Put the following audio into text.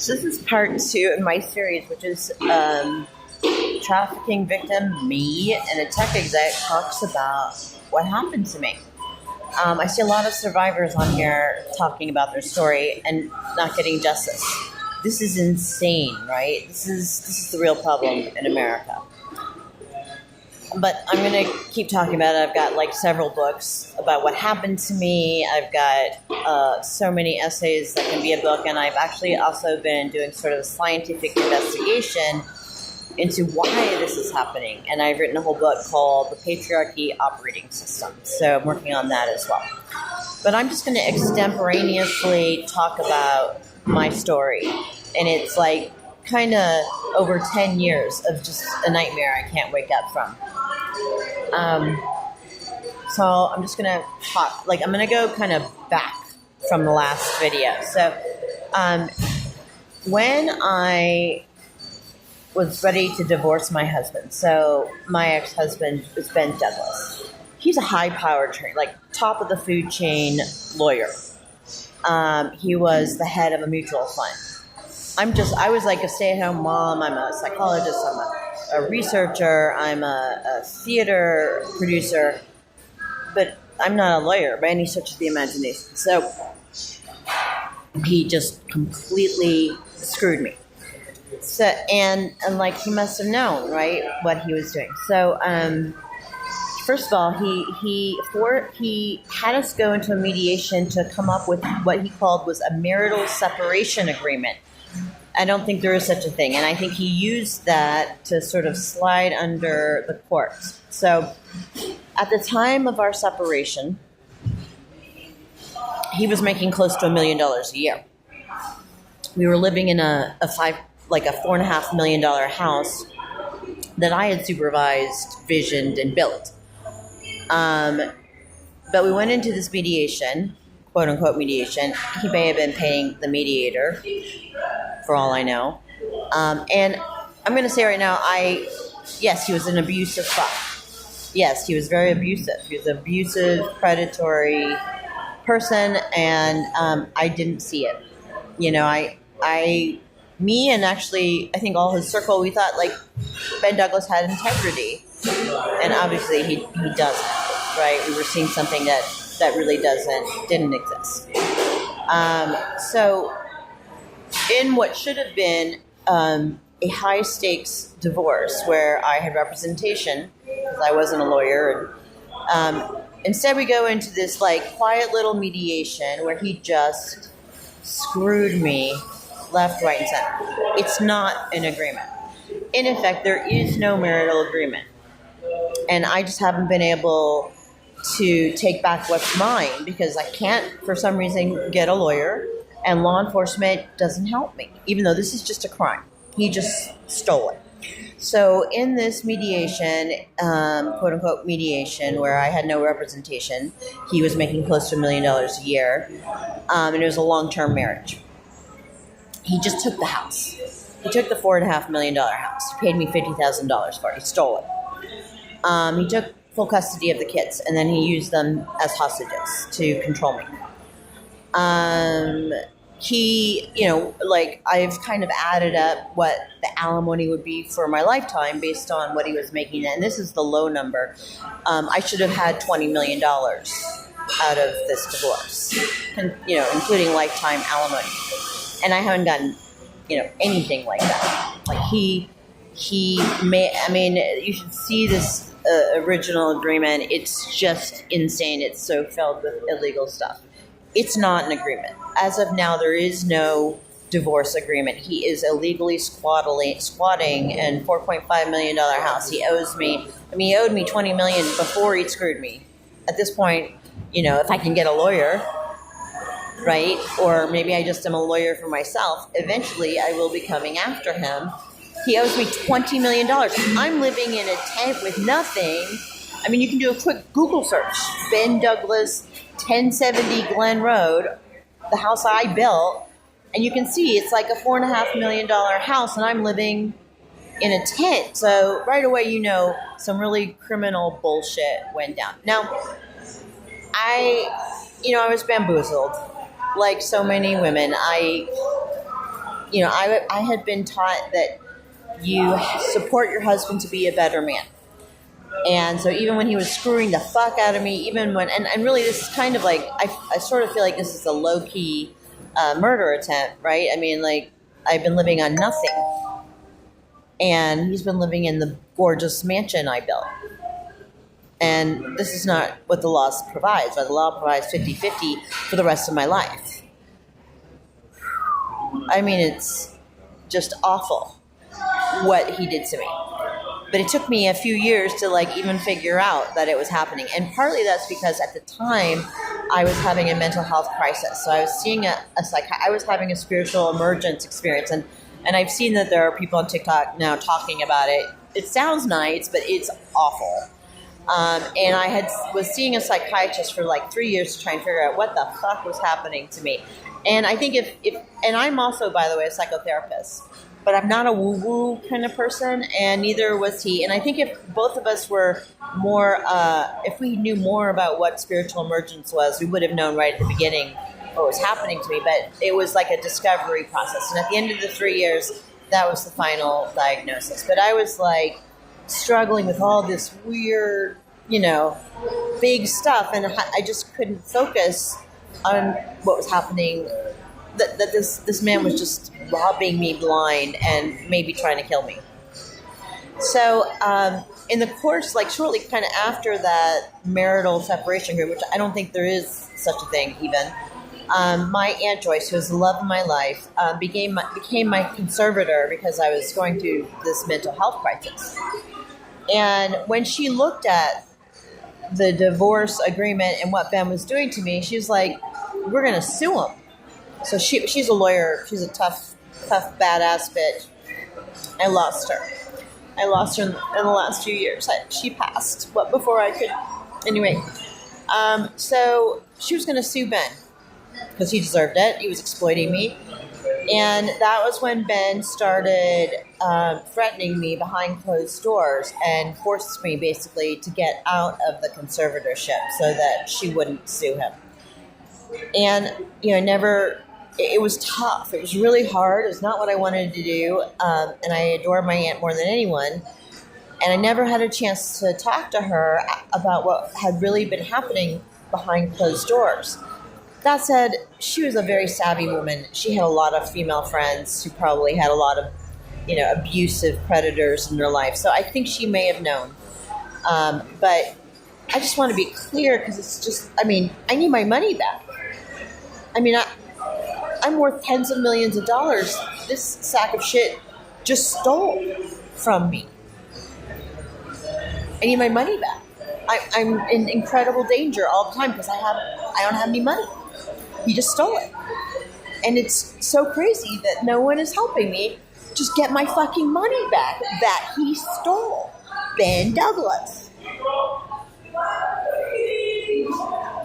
So this is part 2 in my series, which is trafficking victim, me, and a tech exec talks about what happened to me. I see a lot of survivors on here talking about their story and not getting justice. This is insane, right? This is the real problem in America. But I'm going to keep talking about it. I've got like several books about what happened to me. I've got so many essays that can be a book. And I've actually also been doing sort of a scientific investigation into why this is happening. And I've written a whole book called The Patriarchy Operating System. So I'm working on that as well. But I'm just going to extemporaneously talk about my story. And it's like kind of over 10 years of just a nightmare I can't wake up from. So I'm just going to talk, I'm going to go kind of back from the last video. So, when I was ready to divorce my husband, so my ex-husband is Ben Douglas. He's a high-powered, top of the food chain lawyer. He was the head of a mutual fund. I was like a stay-at-home mom. I'm a psychologist. I'm a researcher. I'm a theater producer. But I'm not a lawyer by any stretch of the imagination. So he just completely screwed me. So and he must have known, right, what he was doing. So first of all, he had us go into a mediation to come up with what he called was a marital separation agreement. I don't think there is such a thing. And I think he used that to sort of slide under the courts. So at the time of our separation, he was making close to $1 million a year. We were living in a $4.5 million house that I had supervised, visioned, and built. But we went into this mediation, quote unquote mediation. He may have been paying the mediator, for all I know. And I'm going to say right now, yes, he was an abusive fuck. Yes, he was very abusive. He was an abusive, predatory person, and I didn't see it. Me and actually, I think all his circle, we thought Ben Douglas had integrity, and obviously he doesn't. Right? We were seeing something that really didn't exist. So in what should have been a high stakes divorce where I had representation because I wasn't a lawyer, and instead we go into this quiet little mediation where he just screwed me left, right, and center. It's not an agreement. In effect, there is no marital agreement. And I just haven't been able to take back what's mine because I can't, for some reason, get a lawyer, and law enforcement doesn't help me, even though this is just a crime. He just stole it. So in this mediation, quote unquote mediation, where I had no representation, he was making close to $1 million a year, and it was a long-term marriage. He just took the house. He took the $4.5 million house. He paid me $50,000 for it. He stole it. He took full custody of the kids, and then he used them as hostages to control me. I've kind of added up what the alimony would be for my lifetime based on what he was making. And this is the low number. I should have had $20 million out of this divorce, including lifetime alimony. And I haven't gotten, anything like that. You should see this original agreement. It's just insane. It's so filled with illegal stuff. It's not an agreement. As of now, there is no divorce agreement. He is illegally squatting in $4.5 million house. He owes me, he owed me $20 million before he screwed me. At this point, if I can get a lawyer, right? Or maybe I just am a lawyer for myself. Eventually, I will be coming after him. He owes me $20 million. I'm living in a tent with nothing. You can do a quick Google search. Ben Douglas, 1070 Glen Road, the house I built, and you can see it's like a $4.5 million house, and I'm living in a tent. So right away, some really criminal bullshit went down. Now, I was bamboozled. Like so many women, I I had been taught that you support your husband to be a better man. And so even when he was screwing the fuck out of me, even when, and really this is kind of like, I sort of feel like this is a low-key murder attempt, right? I mean, like, I've been living on nothing. And he's been living in the gorgeous mansion I built. And this is not what the law provides. Right? The law provides 50-50 for the rest of my life. I mean, it's just awful what he did to me. But it took me a few years to like even figure out that it was happening. And partly that's because at the time I was having a mental health crisis. So I was seeing I was having a spiritual emergence experience. And I've seen that there are people on TikTok now talking about it. It sounds nice, but it's awful. And I was seeing a psychiatrist for like 3 years to try and figure out what the fuck was happening to me. And I think and I'm also, by the way, a psychotherapist. But I'm not a woo-woo kind of person, and neither was he. And I think if both of us were more, if we knew more about what spiritual emergence was, we would have known right at the beginning what was happening to me. But it was like a discovery process. And at the end of the 3 years, that was the final diagnosis. But I was like struggling with all this weird, big stuff. And I just couldn't focus on what was happening. That this man was just robbing me blind and maybe trying to kill me. So in the course, like shortly kind of after that marital separation agreement, which I don't think there is such a thing even, my Aunt Joyce, who was the love of my life, became my conservator because I was going through this mental health crisis. And when she looked at the divorce agreement and what Ben was doing to me, she was like, we're going to sue him. So she's a lawyer. She's a tough, badass bitch. I lost her in the last few years. She passed, but before I could. Anyway, so she was going to sue Ben because he deserved it. He was exploiting me. And that was when Ben started threatening me behind closed doors and forced me basically to get out of the conservatorship so that she wouldn't sue him. And, it was tough. It was really hard. It was not what I wanted to do. And I adore my aunt more than anyone. And I never had a chance to talk to her about what had really been happening behind closed doors. That said, she was a very savvy woman. She had a lot of female friends who probably had a lot of, abusive predators in their life. So I think she may have known. But I just want to be clear because it's just, I need my money back. I'm worth tens of millions of dollars. This sack of shit just stole from me. I need my money back. I'm in incredible danger all the time because I don't have any money. He just stole it. And it's so crazy that no one is helping me just get my fucking money back that he stole. Ben Douglas.